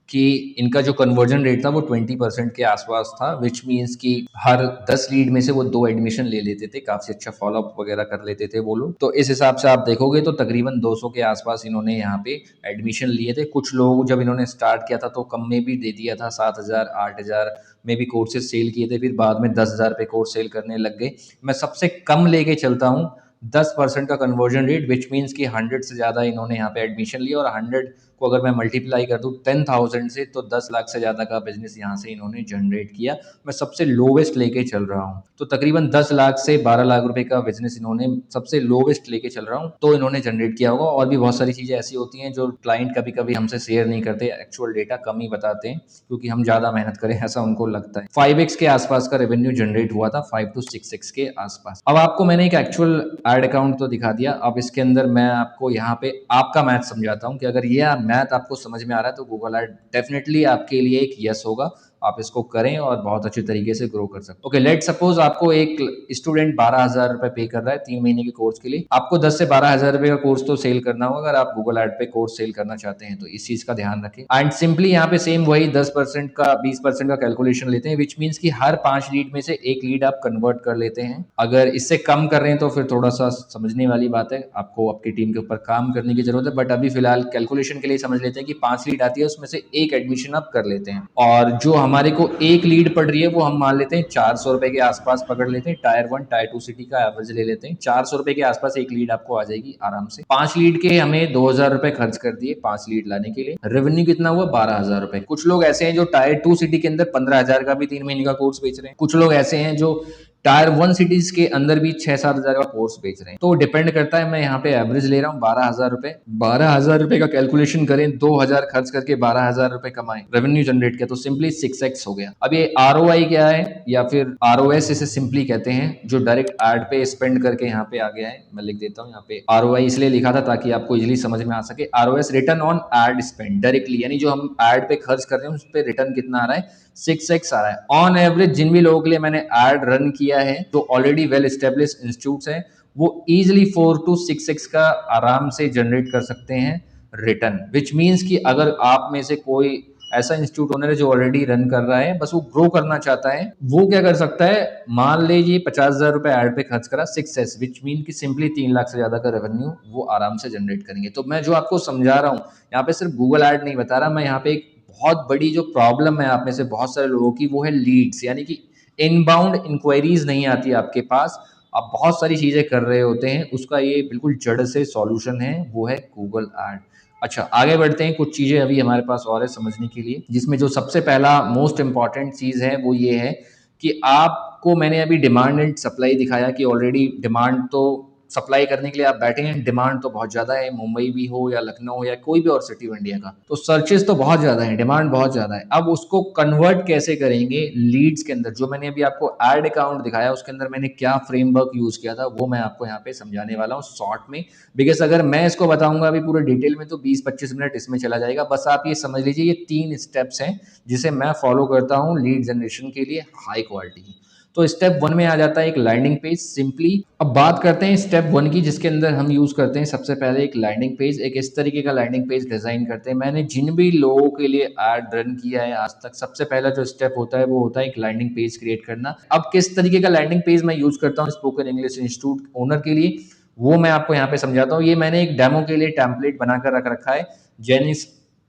कि इनका जो कन्वर्जन रेट था वो 20% के आसपास था, विच मीन्स कि हर 10 लीड में से वो 2 एडमिशन ले लेते थे। काफी अच्छा फॉलोअप वगैरह कर लेते थे वो लोग। तो इस हिसाब से आप देखोगे तो तकरीबन 200 के आसपास इन्होंने यहाँ पे एडमिशन लिए थे। कुछ लोग जब इन्होंने स्टार्ट किया था तो कम में भी दे दिया था, 7,000 8,000 में भी कोर्सेज सेल किए थे। फिर बाद में 10,000 पे कोर्स सेल करने लग गए। मैं सबसे कम लेके चलता हूँ 10% का कन्वर्जन रेट, विच मीन्स कि 100 से ज़्यादा इन्होंने यहाँ पे एडमिशन लिया और 100 को अगर मैं मल्टीप्लाई कर दूं 10,000 से, तो 10 लाख से ज़्यादा का बिजनेस यहाँ से इन्होंने जनरेट किया। मैं सबसे लोवेस्ट लेके चल रहा हूँ, तो तकरीबन 10 लाख से 12 लाख रुपए का बिजनेस इन्होंने सबसे लोवेस्ट लेके चल रहा हूँ, तो इन्होंने जनरेट किया होगा। और भी बहुत सारी चीज़ें ऐसी होती हैं जो क्लाइंट कभी कभी हमसे शेयर नहीं करते, एक्चुअल डेटा कम ही बताते हैं क्योंकि हम ज़्यादा मेहनत करें ऐसा उनको लगता है। 5x के आसपास का रेवेन्यू जनरेट हुआ था, 5 to 6x के आसपास। अब आपको मैंने एक एक्चुअल एड अकाउंट तो दिखा दिया, अब इसके अंदर मैं आपको यहाँ पे आपका मैथ समझाता हूँ कि अगर ये मैथ आपको समझ में आ रहा है तो गूगल एड डेफिनेटली आपके लिए एक यस होगा। आप इसको करें और बहुत अच्छी तरीके से ग्रो कर सकते। ओके, लेट सपोज आपको एक स्टूडेंट 12,000 रुपए पे कर रहा है 3 महीने के कोर्स के लिए। आपको 10 से 12,000 रुपए का कोर्स तो सेल करना होगा अगर आप गूगल एड पे कोर्स सेल करना चाहते हैं, तो इस चीज का ध्यान रखें। एंड सिंपली यहाँ पे सेम वही 10% का 20% का कैलकुलेशन लेते हैं, विच मीन्स कि हर 5 लीड में से एक लीड आप कन्वर्ट कर लेते हैं। अगर इससे कम कर रहे हैं तो फिर थोड़ा सा समझने वाली बात है, आपको आपकी टीम के ऊपर काम करने की जरूरत है। बट अभी फिलहाल कैलकुलेशन के लिए समझ लेते हैं कि 5 लीड आती है, उसमें से एक एडमिशन आप कर लेते हैं, और जो हमारे को एक लीड पड़ रही है वो हम मान लेते हैं 400 रुपए के आसपास पकड़ लेते हैं। टायर 1 टायर 2 सिटी का एवरेज ले लेते हैं, 400 रुपए के आसपास एक लीड आपको आ जाएगी आराम से। 5 लीड के हमें 2,000 रुपए खर्च कर दिए 5 लीड लाने के लिए, रेवेन्यू कितना हुआ 12,000 रुपए। कुछ लोग ऐसे हैं जो टायर 2 सिटी के अंदर 15,000 का भी 3 महीने का कोर्स बेच रहे हैं, कुछ लोग ऐसे हैं जो टायर 1 सिटीज के अंदर भी 6-7 हजार का कोर्स बेच रहे हैं। तो डिपेंड करता है, मैं यहाँ पे एवरेज ले रहा हूँ 12,000 रुपए। 12,000 रुपए का कैलकुलेशन करें, 2,000 खर्च करके 12,000 रुपए कमाए, रेवेन्यू जनरेट किया, तो सिंपली 6x हो गया। अब ये ROI क्या है, या फिर ROS इसे सिंपली कहते हैं, जो डायरेक्ट एड पे स्पेंड करके यहाँ पे आ गया है। मैं लिख देता हूँ यहाँ पे ROI इसलिए लिखा था ताकि आपको इजिली समझ में आ सके। ROS return on ad spend directly, यानी जो हम एड पे खर्च कर रहे हैं उस पर रिटर्न कितना आ रहा है, 6x आ रहा है ऑन एवरेज। जिन भी लोगों के लिए मैंने एड रन किया है, जो ऑलरेडी वेल एस्टेब्लिश्ड इंस्टीट्यूट्स हैं, वो इजिली 4 to 6x का आराम से जनरेट कर सकते हैं रिटर्न। विच मीन्स कि अगर आप में से कोई ऐसा इंस्टीट्यूट ओनर है जो ऑलरेडी रन कर रहा है, बस वो ग्रो करना चाहता है, वो क्या कर सकता है, मान लीजिए 50,000 रुपए एड पे खर्च करा, 6x, विच मीन कि सिंपली 3 लाख से ज्यादा का रेवेन्यू वो आराम से जनरेट करेंगे। तो मैं जो आपको समझा रहा हूँ यहाँ पे सिर्फ गूगल एड नहीं बता रहा, मैं यहाँ पे एक बहुत बड़ी जो प्रॉब्लम है आप में से बहुत सारे लोगों की, वो है लीड्स, यानी कि इनबाउंड इंक्वायरीज नहीं आती आपके पास। आप बहुत सारी चीजें कर रहे होते हैं, उसका ये बिल्कुल जड़ से सॉल्यूशन है, वो है गूगल एड। अच्छा, आगे बढ़ते हैं। कुछ चीजें अभी हमारे पास और है समझने के लिए, जिसमें जो सबसे पहला मोस्ट इंपॉर्टेंट चीज है वो ये है कि आपको मैंने अभी डिमांड एंड सप्लाई दिखाया कि ऑलरेडी डिमांड तो सप्लाई करने के लिए आप बैठे हैं, डिमांड तो बहुत ज्यादा है, मुंबई भी हो या लखनऊ हो या कोई भी और सिटी ऑफ इंडिया का, तो सर्चेस तो बहुत ज्यादा है, डिमांड बहुत ज्यादा है। अब उसको कन्वर्ट कैसे करेंगे लीड्स के अंदर, जो मैंने अभी आपको एड अकाउंट दिखाया उसके अंदर मैंने क्या फ्रेमवर्क यूज किया था, वो मैं आपको यहाँ पे समझाने वाला हूँ शॉर्ट में। बिकॉज अगर मैं इसको बताऊंगा अभी पूरे डिटेल में तो 20-25 मिनट इसमें चला जाएगा। बस आप ये समझ लीजिए ये 3 स्टेप्स हैं जिसे मैं फॉलो करता हूँ लीड जनरेशन के लिए हाई क्वालिटी। तो स्टेप 1 में आ जाता है एक लैंडिंग पेज सिंपली। अब बात करते हैं स्टेप 1 की, जिसके अंदर हम यूज करते हैं सबसे पहले एक लैंडिंग पेज। एक इस तरीके का लैंडिंग पेज डिजाइन करते हैं। मैंने जिन भी लोगों के लिए एड रन किया है आज तक, सबसे पहला जो स्टेप होता है वो होता है एक लैंडिंग पेज क्रिएट करना। अब किस तरीके का लैंडिंग पेज मैं यूज करता हूँ स्पोकन इंग्लिश इंस्टीट्यूट ओनर के लिए, वो मैं आपको यहाँ पे समझाता हूँ। ये मैंने एक डेमो के लिए टेम्पलेट बनाकर रख रखा है, जेनिस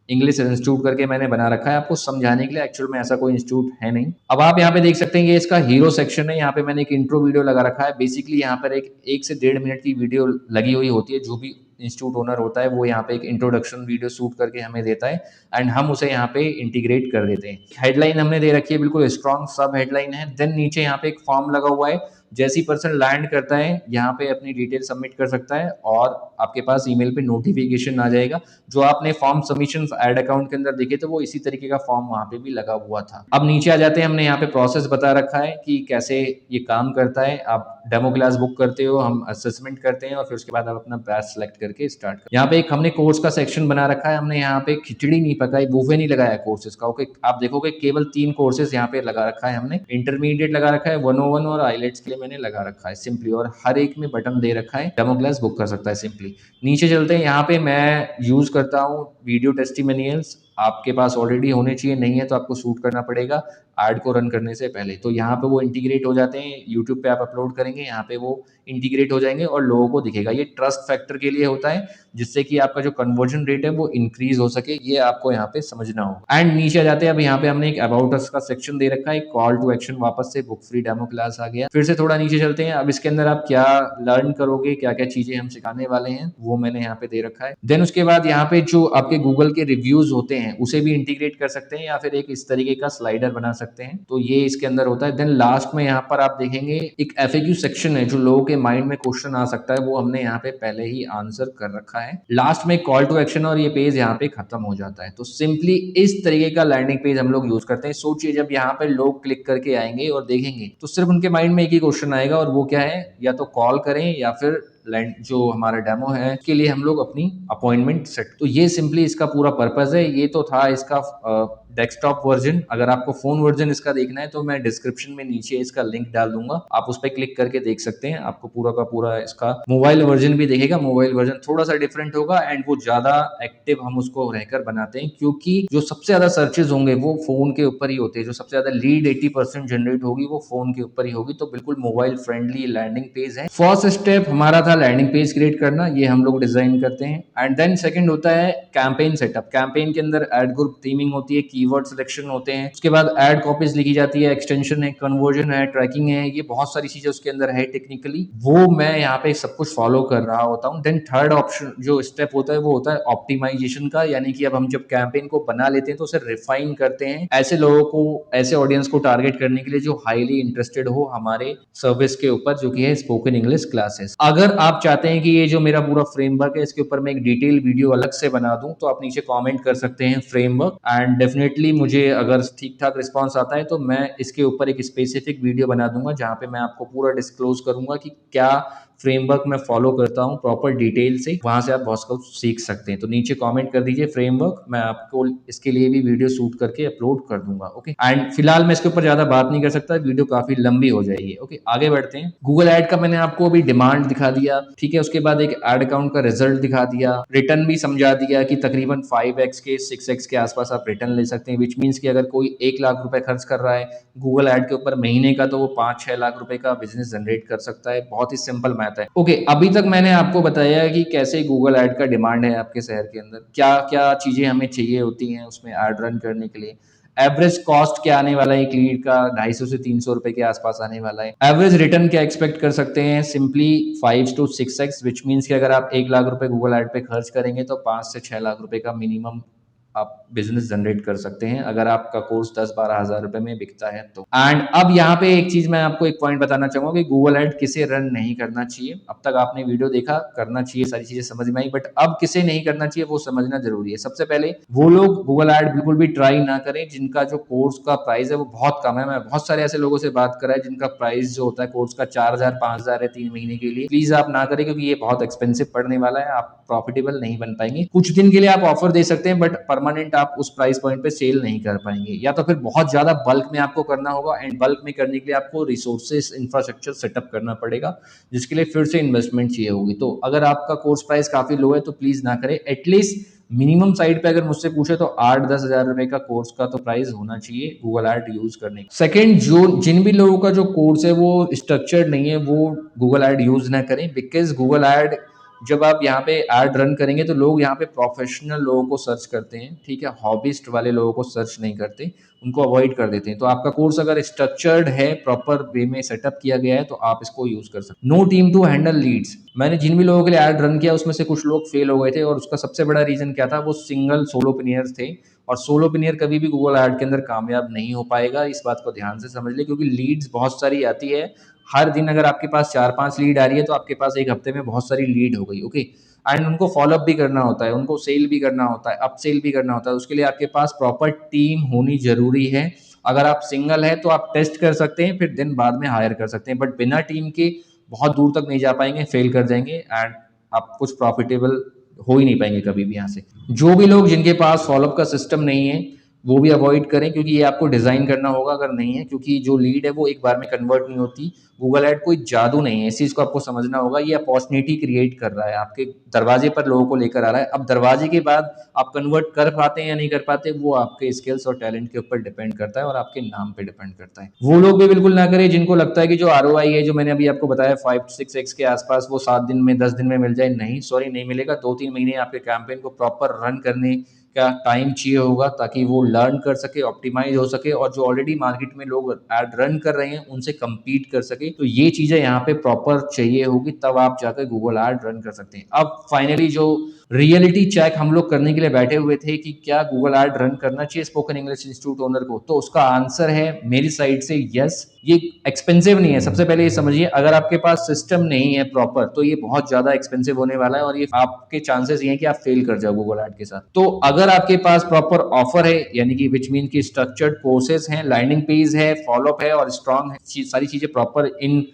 इंग्लिश इंस्टीट्यूट करके मैंने बना रखा है आपको समझाने के लिए। एक्चुअल में ऐसा कोई इंस्टीट्यूट है नहीं। अब आप यहाँ पे देख सकते हैं कि इसका हीरो सेक्शन है, यहाँ पे मैंने एक इंट्रो वीडियो लगा रखा है। बेसिकली यहाँ पर एक से 1.5 मिनट की वीडियो लगी हुई होती है। जो भी इंस्टीट्यूट ओनर होता है वो यहाँ पे एक इंट्रोडक्शन वीडियो शूट करके हमें देता है एंड हम उसे यहाँ पे इंटीग्रेट कर देते हैं। हेडलाइन हमने दे रखी है, बिल्कुल स्ट्रॉन्ग सब हेडलाइन है। देन नीचे यहाँ पे एक फॉर्म लगा हुआ है, जैसी पर्सन लैंड करता है यहाँ पे अपनी डिटेल सबमिट कर सकता है और आपके पास ईमेल पे नोटिफिकेशन आ जाएगा। जो आपने फॉर्म सबमिशन एड अकाउंट के अंदर देखे थे वो इसी तरीके का फॉर्म वहां पे भी लगा हुआ था। अब नीचे आ जाते हैं, हमने यहाँ पे प्रोसेस बता रखा है कि कैसे ये काम करता है। आप डेमो क्लास बुक करते हो, हम असेसमेंट करते हैं और फिर उसके बाद आप अपना बैच सेलेक्ट करके स्टार्ट कर। यहाँ पे एक हमने कोर्स का सेक्शन बना रखा है। हमने यहाँ पे खिचड़ी नहीं पकाई, बुफे नहीं लगाया कोर्सेज का। ओके, आप देखोगे केवल 3 कोर्सेज यहाँ पे लगा रखा है हमने। इंटरमीडिएट लगा रखा है, 101 और आईलेट्स के लिए मैंने लगा रखा है सिंपली, और हर एक में बटन दे रखा है डेमो क्लास बुक कर सकता है सिंपली। नीचे चलते हैं, यहाँ पे मैं यूज करता हूँ वीडियो टेस्टिमोनियल्स। आपके पास ऑलरेडी होने चाहिए, नहीं है तो आपको शूट करना पड़ेगा। ऐड को रन करने से पहले। तो यहाँ पे वो इंटीग्रेट हो जाते हैं, यूट्यूब पे आप अपलोड करेंगे, यहाँ पे वो इंटीग्रेट हो जाएंगे और लोगों को दिखेगा। ये ट्रस्ट फैक्टर के लिए होता है, जिससे कि आपका जो कन्वर्जन रेट है वो इंक्रीज हो सके, ये आपको यहाँ पे समझना होगा। एंड नीचे आ जाते हैं, अब यहाँ पे हमने एक अबाउट अस का सेक्शन दे रखा है, कॉल टू एक्शन वापस से बुक फ्री डेमो क्लास आ गया। फिर से थोड़ा नीचे चलते हैं, अब इसके अंदर आप क्या लर्न करोगे, क्या क्या चीजें हम सिखाने वाले हैं वो मैंने यहाँ पे दे रखा है। देन उसके बाद यहाँ पे जो आपके गूगल के रिव्यूज होते हैं उसे भी इंटीग्रेट कर सकते हैं, या फिर एक इस तरीके का स्लाइडर बना सकते हैं, तो ये इसके अंदर होता है। देन लास्ट में यहाँ पर आप देखेंगे एक FAQ सेक्शन है, जो लोगों के माइंड में क्वेश्चन आ सकता है, वो हमने यहाँ पे पहले ही आंसर कर रखा है। लास्ट में कॉल टू एक्शन और ये पेज यहाँ पे खत्म हो जाता है। तो सिंपली इस तरीके का लैंडिंग पेज हम लोग यूज करते हैं। सोचिए जब यहाँ पे लोग क्लिक करके आएंगे और देखेंगे तो सिर्फ उनके माइंड में एक ही क्वेश्चन आएगा, और वो क्या है, या तो कॉल करें या फिर लैंड जो हमारा डेमो है के लिए हम लोग अपनी अपॉइंटमेंट सेट। तो ये सिंपली इसका पूरा पर्पस है। ये तो था इसका डेस्कटॉप वर्जन। अगर आपको फोन वर्जन इसका देखना है तो मैं डिस्क्रिप्शन में नीचे इसका लिंक डाल दूंगा, आप उस पर क्लिक करके देख सकते हैं। आपको पूरा का पूरा इसका मोबाइल वर्जन भी देखेगा। मोबाइल वर्जन थोड़ा सा डिफरेंट होगा एंड वो ज्यादा एक्टिव हम उसको रहकर बनाते हैं, क्योंकि जो सबसे ज्यादा सर्चेज होंगे वो फोन के ऊपर ही होते हैं। जो सबसे ज्यादा लीड 80% जनरेट होगी वो फोन के ऊपर ही होगी। तो बिल्कुल मोबाइल फ्रेंडली लैंडिंग पेज है। फर्स्ट स्टेप हमारा था लैंडिंग पेज क्रिएट करना, ये हम लोग डिजाइन करते हैं। एंड देन सेकंड होता है कैंपेन सेटअप। कैंपेन के अंदर एड ग्रुप थीमिंग होती है, कीवर्ड सिलेक्शन होते हैं, उसके बाद एड कॉपीज लिखी जाती है, एक्सटेंशन है, कन्वर्जन है, ट्रैकिंग है, ये बहुत सारी चीजें उसके अंदर है टेक्निकली, वो मैं यहाँ पे सब कुछ फॉलो कर रहा होता हूँ। देन थर्ड ऑप्शन जो स्टेप होता है वो होता है ऑप्टिमाइजेशन का, यानी कि अब हम जब कैंपेन को बना लेते हैं तो उसे रिफाइन करते हैं ऐसे लोगों को, ऐसे ऑडियंस को टारगेट करने के लिए जो हाईली इंटरेस्टेड हो हमारे सर्विस के ऊपर, जो कि है स्पोकन इंग्लिश क्लासेस। अगर आप चाहते हैं कि ये जो मेरा पूरा फ्रेमवर्क है इसके ऊपर मैं एक डिटेल वीडियो अलग से बना दूं, तो आप नीचे कमेंट कर सकते हैं फ्रेमवर्क, एंड डेफिनेटली मुझे अगर ठीक ठाक रिस्पांस आता है तो मैं इसके ऊपर एक स्पेसिफिक वीडियो बना दूंगा, जहां पे मैं आपको पूरा डिस्क्लोज करूंगा कि क्या फ्रेमवर्क मैं फॉलो करता हूँ प्रॉपर डिटेल से। वहां से आप बहुत कुछ सीख सकते हैं। तो नीचे कमेंट कर दीजिए फ्रेमवर्क, मैं आपको इसके लिए भी वीडियो शूट करके अपलोड कर दूंगा। ओके, एंड फिलहाल मैं इसके ऊपर ज्यादा बात नहीं कर सकता, वीडियो काफी लंबी हो जाएगी। ओके, आगे बढ़ते हैं। गूगल ऐड का मैंने आपको अभी डिमांड दिखा दिया, ठीक है। उसके बाद एक एड अकाउंट का रिजल्ट दिखा दिया, रिटर्न भी समझा दिया कि तकरीबन 5x के 6x के आसपास आप रिटर्न ले सकते हैं, विच मीन्स कि अगर कोई 1 लाख रुपए खर्च कर रहा है गूगल ऐड के ऊपर महीने का, तो वो 5-6 लाख रुपए का बिजनेस जनरेट कर सकता है। बहुत ही सिंपल मैथ है। ओके, अभी तक मैंने आपको बताया कि कैसे गूगल ऐड का डिमांड है आपके शहर के अंदर, क्या क्या चीजें हमें चाहिए होती हैं उसमें ऐड रन करने के लिए। एवरेज कॉस्ट क्या आने वाला है एक लीड का, 250 से 300 रुपए के आसपास आने वाला है। एवरेज रिटर्न क्या एक्सपेक्ट कर सकते हैं, simply 5 to 6x, which means कि अगर आप 1 लाख रुपए गूगल ऐड पे खर्च करेंगे तो 5 से 6 लाख रुपए का मिनिमम आप बिजनेस जनरेट कर सकते हैं, अगर आपका कोर्स 10-12 हज़ार रुपए में बिकता है तो। एंड अब यहाँ पे एक चीज मैं आपको एक पॉइंट बताना चाहूंगा कि गूगल ऐड किसे रन नहीं करना चाहिए। अब तक आपने वीडियो देखा, करना चाहिए, सारी चीजें समझ में आई, बट अब किसे नहीं करना चाहिए वो समझना जरूरी है। सबसे पहले वो लोग गूगल ऐड बिल्कुल भी ट्राई ना करें जिनका जो कोर्स का प्राइस है वो बहुत कम है। मैं बहुत सारे ऐसे लोगों से बात करा है जिनका प्राइस जो होता है कोर्स का 4,000-5,000 है 3 महीने के लिए। प्लीज आप ना करें, क्योंकि ये बहुत एक्सपेंसिव पड़ने वाला है, आप प्रॉफिटेबल नहीं बन पाएंगे। कुछ दिन के लिए आप ऑफर दे सकते हैं, बट परमानेंट आप उस प्राइस पॉइंट पे सेल नहीं कर पाएंगे, या तो फिर बहुत ज्यादा बल्क में आपको करना होगा, एंड बल्क में करने के लिए आपको रिसोर्सेस इंफ्रास्ट्रक्चर सेटअप करना पड़ेगा, जिसके लिए फिर से इन्वेस्टमेंट चाहिए होगी। तो अगर आपका कोर्स प्राइस काफी लो है तो प्लीज ना करें। एटलीस्ट मिनिमम साइड पे अगर मुझसे पूछे तो 8-10 हजार रुपए का कोर्स का तो प्राइस होना चाहिए गूगल ऐड यूज करने का। सेकंड, जो जिन भी लोगों का जो कोर्स है वो स्ट्रक्चर्ड नहीं है वो गूगल ऐड यूज ना करें, बिकॉज गूगल ऐड जब आप यहाँ पे ऐड रन करेंगे तो लोग यहाँ पे प्रोफेशनल लोगों को सर्च करते हैं, ठीक है, हॉबिस्ट वाले लोगों को सर्च नहीं करते, उनको अवॉइड कर देते हैं। तो आपका कोर्स अगर स्ट्रक्चर्ड है, प्रॉपर वे में सेटअप किया गया है, तो आप इसको यूज कर सकते हैं। No team to handle leads. मैंने जिन भी लोगों के लिए ऐड रन किया उसमें से कुछ लोग फेल हो गए थे, और उसका सबसे बड़ा रीजन क्या था, वो सिंगल सोलोपिनियर्स थे, और सोलोपिनियर कभी भी गूगल ऐड के अंदर कामयाब नहीं हो पाएगा। इस बात को ध्यान से समझ ले, क्योंकि लीड्स बहुत सारी आती है हर दिन। अगर आपके पास 4-5 लीड आ रही है तो आपके पास एक हफ्ते में बहुत सारी लीड हो गई। ओके, एंड उनको फॉलोअप भी करना होता है, उनको सेल भी करना होता है, अप सेल भी करना होता है, उसके लिए आपके पास प्रॉपर टीम होनी जरूरी है। अगर आप सिंगल है तो आप टेस्ट कर सकते हैं, फिर दिन बाद में हायर कर सकते हैं, बट बिना टीम के बहुत दूर तक नहीं जा पाएंगे, फेल कर जाएंगे, एंड आप कुछ प्रॉफिटेबल हो ही नहीं पाएंगे कभी भी यहाँ से। जो भी लोग जिनके पास फॉलोअप का सिस्टम नहीं है वो भी अवॉइड करें, क्योंकि ये आपको डिज़ाइन करना होगा अगर नहीं है, क्योंकि जो लीड है वो एक बार में कन्वर्ट नहीं होती। गूगल ऐड कोई जादू नहीं है, इस चीज़ को आपको समझना होगा। ये अपॉर्चुनिटी क्रिएट कर रहा है, आपके दरवाजे पर लोगों को लेकर आ रहा है। अब दरवाजे के बाद आप कन्वर्ट कर पाते हैं या नहीं कर पाते, वो आपके स्किल्स और टैलेंट के ऊपर डिपेंड करता है और आपके नाम पे डिपेंड करता है। वो लोग भी बिल्कुल ना करें जिनको लगता है कि जो आरओआई है, जो मैंने अभी आपको बताया 5-6x के आसपास, वो 7 दिन में 10 दिन में मिल जाए। नहीं, सॉरी, नहीं मिलेगा। 2-3 महीने आपके कैंपेन को प्रॉपर रन करने का टाइम चाहिए होगा, ताकि वो लर्न कर सके, ऑप्टिमाइज हो सके और जो ऑलरेडी मार्केट में लोग एड रन कर रहे हैं उनसे compete कर सके। तो ये चीजें यहाँ पे प्रॉपर चाहिए होगी, तब आप जाकर गूगल एड रन कर सकते हैं। अब फाइनली जो रियलिटी चेक हम लोग करने के लिए बैठे हुए थे कि क्या गूगल एड रन करना चाहिए स्पोकन इंग्लिश इंस्टीट्यूट ओनर को, तो उसका आंसर है मेरी साइड से यस। ये एक्सपेंसिव नहीं है। सबसे पहले ये समझिए, अगर आपके पास सिस्टम नहीं है प्रॉपर, तो ये बहुत ज्यादा एक्सपेंसिव होने वाला है और ये आपके चांसेस ये हैं कि आप फेल कर जाओ गूगल एड के साथ। तो अगर आपके पास प्रॉपर ऑफर है, यानी कि विच मीन की स्ट्रक्चर्ड कोर्सेज हैं, लैंडिंग पेज है, फॉलोअप है और स्ट्रॉन्ग है, सारी चीजें प्रॉपर इन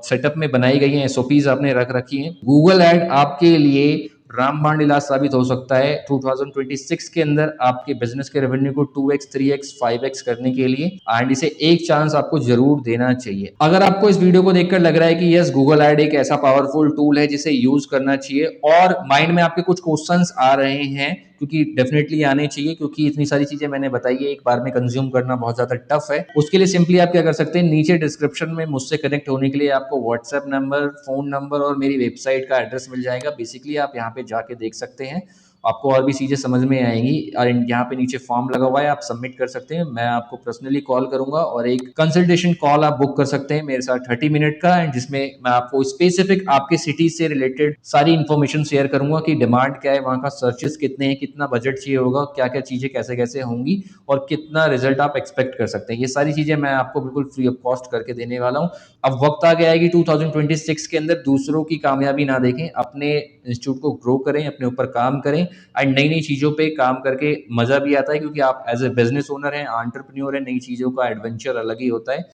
सेटअप में बनाई गई हैं, एसओपीज आपने रख रखी हैं, गूगल एड आपके लिए रामबाण इलाज साबित हो सकता है 2026 के अंदर आपके बिजनेस के रेवेन्यू को 2x 3x 5x करने के लिए। एंड इसे एक चांस आपको जरूर देना चाहिए। अगर आपको इस वीडियो को देखकर लग रहा है कि यस, गूगल एड एक ऐसा पावरफुल टूल है जिसे यूज करना चाहिए, और माइंड में आपके कुछ क्वेश्चंस आ रहे हैं, क्योंकि डेफिनेटली आने चाहिए, क्योंकि इतनी सारी चीजें मैंने बताई है, एक बार में कंज्यूम करना बहुत ज्यादा टफ है। उसके लिए सिंपली आप क्या कर सकते हैं, नीचे डिस्क्रिप्शन में मुझसे कनेक्ट होने के लिए आपको व्हाट्सएप नंबर, फोन नंबर और मेरी वेबसाइट का एड्रेस मिल जाएगा। बेसिकली आप यहाँ पे जाके देख सकते हैं, आपको और भी चीजें समझ में आएंगी। और यहाँ पे नीचे फॉर्म लगा हुआ है, आप सबमिट कर सकते हैं। मैं आपको पर्सनली कॉल करूंगा और एक कंसल्टेशन कॉल आप बुक कर सकते हैं मेरे साथ 30 मिनट का, एंड जिसमें मैं आपको स्पेसिफिक आपके सिटी से रिलेटेड सारी इन्फॉर्मेशन शेयर करूंगा कि डिमांड क्या है, वहाँ का सर्चेस कितने हैं, कितना बजट चाहिए होगा, क्या क्या चीजें कैसे कैसे होंगी और कितना रिजल्ट आप एक्सपेक्ट कर सकते हैं। ये सारी चीजें मैं आपको बिल्कुल फ्री ऑफ कॉस्ट करके देने वाला हूँ। अब वक्त आ गया है कि 2026 के अंदर दूसरों की कामयाबी ना देखें, अपने इंस्टीट्यूट को ग्रो करें, अपने ऊपर काम करें, एंड नई नई चीज़ों पे काम करके मज़ा भी आता है, क्योंकि आप एज ए बिजनेस ओनर हैं, एंटरप्रेन्योर हैं, नई चीज़ों का एडवेंचर अलग ही होता है।